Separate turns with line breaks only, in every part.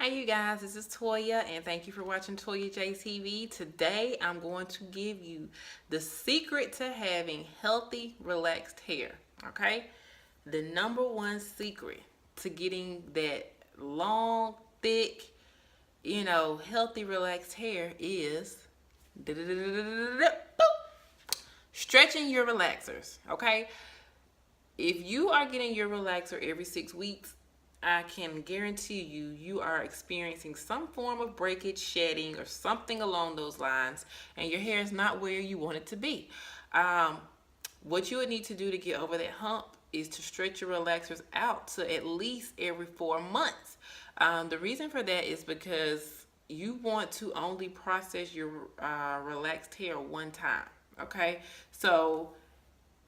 Hey you guys, this is Toya and thank you for watching Toya JTV. Today I'm going to give you the secret to having healthy, relaxed hair. Okay? The number one secret to getting that long, thick, healthy, relaxed hair is stretching your relaxers. Okay? If you are getting your relaxer every 6 weeks, I can guarantee you are experiencing some form of breakage, shedding, or something along those lines, and your hair is not where you want it to be. What you would need to do to get over that hump is to stretch your relaxers out to at least every 4 months. The reason for that is because you want to only process your relaxed hair one time. Okay, so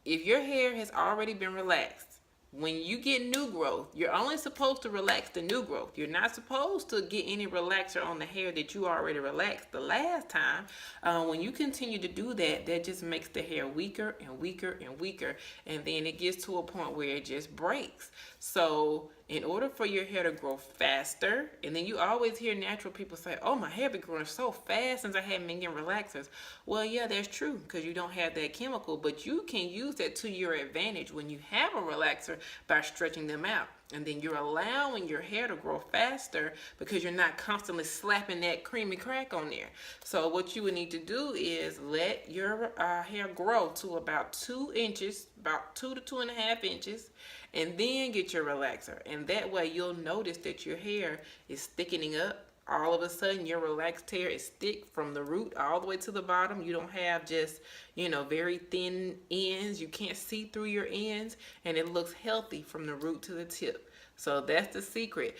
if your hair has already been relaxed, when you get new growth, you're only supposed to relax the new growth. You're not supposed to get any relaxer on the hair that you already relaxed the last time. When you continue to do that, that just makes the hair weaker and weaker and weaker. And then it gets to a point where it just breaks. So in order for your hair to grow faster, and then you always hear natural people say, oh, my hair been growing so fast since I haven't been getting relaxers. Well, yeah, that's true because you don't have that chemical, but you can use that to your advantage when you have a relaxer by stretching them out. And then you're allowing your hair to grow faster because you're not constantly slapping that creamy crack on there. So what you would need to do is let your hair grow to about 2 inches, about 2 to 2.5 inches, and then get your relaxer. And that way you'll notice that your hair is thickening up. All of a sudden your relaxed hair is thick from the root all the way to the bottom. You don't have just, very thin ends. You can't see through your ends, and it looks healthy from the root to the tip. So that's the secret.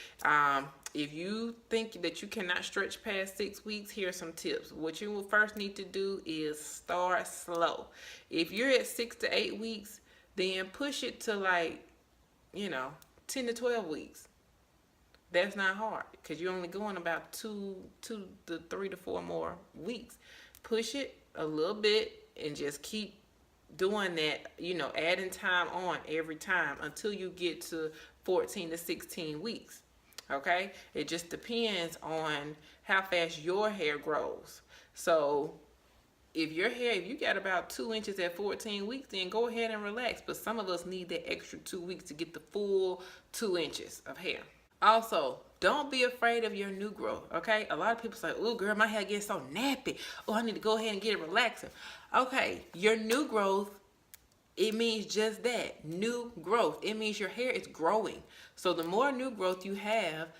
If you think that you cannot stretch past 6 weeks, here are some tips. What you will first need to do is start slow. If you're at 6 to 8 weeks, then push it to 10 to 12 weeks. That's not hard because you're only going about 2 to 3 to 4 more weeks. Push it a little bit and just keep doing that, adding time on every time until you get to 14 to 16 weeks. Okay? It just depends on how fast your hair grows. So if you got about 2 inches at 14 weeks, then go ahead and relax. But some of us need that extra 2 weeks to get the full 2 inches of hair. Also, don't be afraid of your new growth, okay? A lot of people say, oh, girl, my hair gets so nappy. Oh, I need to go ahead and get a relaxer. Okay, your new growth, it means just that, new growth. It means your hair is growing. So the more new growth you have,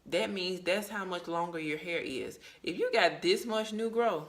that means that's how much longer your hair is. If you got this much new growth,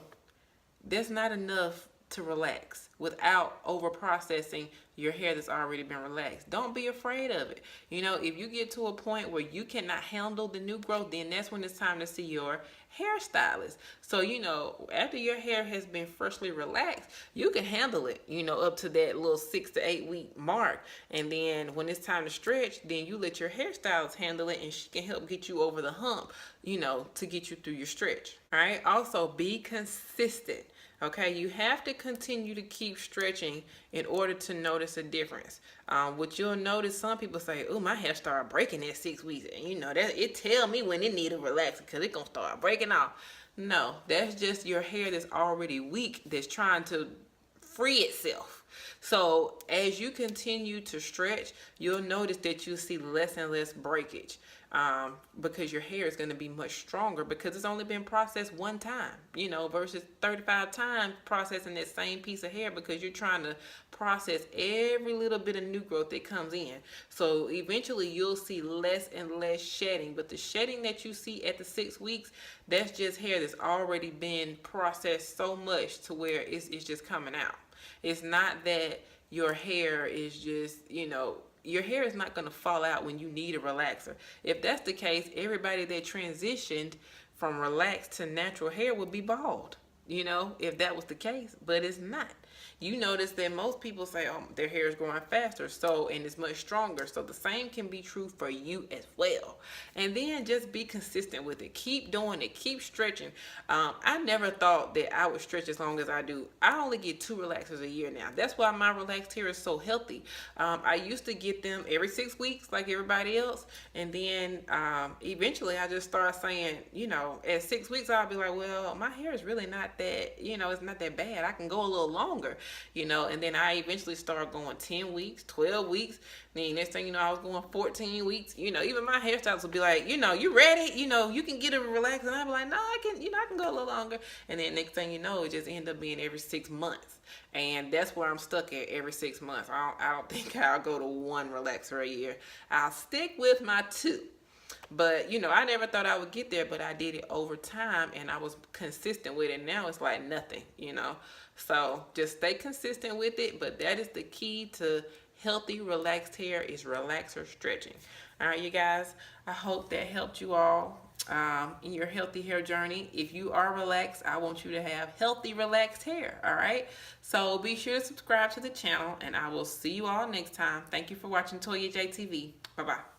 that's not enough to relax without over processing your hair that's already been relaxed. Don't be afraid of it. If you get to a point where you cannot handle the new growth, then that's when it's time to see your hairstylist. So, after your hair has been freshly relaxed, you can handle it, up to that little 6 to 8 week mark. And then when it's time to stretch, then you let your hairstylist handle it and she can help get you over the hump, to get you through your stretch. All right. Also, be consistent. Okay, you have to continue to keep stretching in order to notice a difference. What you'll notice, some people say, oh, my hair started breaking at 6 weeks. And that it tell me when it need a relaxer because it going to start breaking off. No, that's just your hair that's already weak that's trying to free itself. So as you continue to stretch, you'll notice that you see less and less breakage. Because your hair is going to be much stronger because it's only been processed one time, versus 35 times processing that same piece of hair because you're trying to process every little bit of new growth that comes in. So eventually you'll see less and less shedding, but the shedding that you see at the 6 weeks, that's just hair that's already been processed so much to where it's just coming out. It's not that your hair is just, your hair is not going to fall out when you need a relaxer. If that's the case, everybody that transitioned from relaxed to natural hair would be bald, if that was the case, but it's not. You notice that most people say, oh, their hair is growing faster, so, and it's much stronger. So the same can be true for you as well. And then just be consistent with it. Keep doing it. Keep stretching. I never thought that I would stretch as long as I do. I only get 2 relaxers a year now. That's why my relaxed hair is so healthy. I used to get them every 6 weeks like everybody else. And then eventually I just started saying, you know, at 6 weeks I'll be like, well, my hair is really not that, you know, it's not that bad. I can go a little longer, you know. And then I eventually started going 10 weeks, 12 weeks. Then next thing you know, I was going 14 weeks. You know, even my hairstylists would be like, you know, you ready? You know, you can get it relaxed. And I'd be like, no, I can, you know, I can go a little longer. And then next thing you know, it just ended up being every 6 months. And that's where I'm stuck at, every 6 months. I don't think I'll go to 1 relaxer a year. I'll stick with my 2. But, you know, I never thought I would get there, but I did it over time and I was consistent with it. Now it's like nothing, you know. So just stay consistent with it. But that is the key to healthy, relaxed hair, is relaxer stretching. All right, you guys, I hope that helped you all in your healthy hair journey. If you are relaxed, I want you to have healthy, relaxed hair. All right, so be sure to subscribe to the channel, and I will see you all next time. Thank you for watching Toya J TV. Bye bye.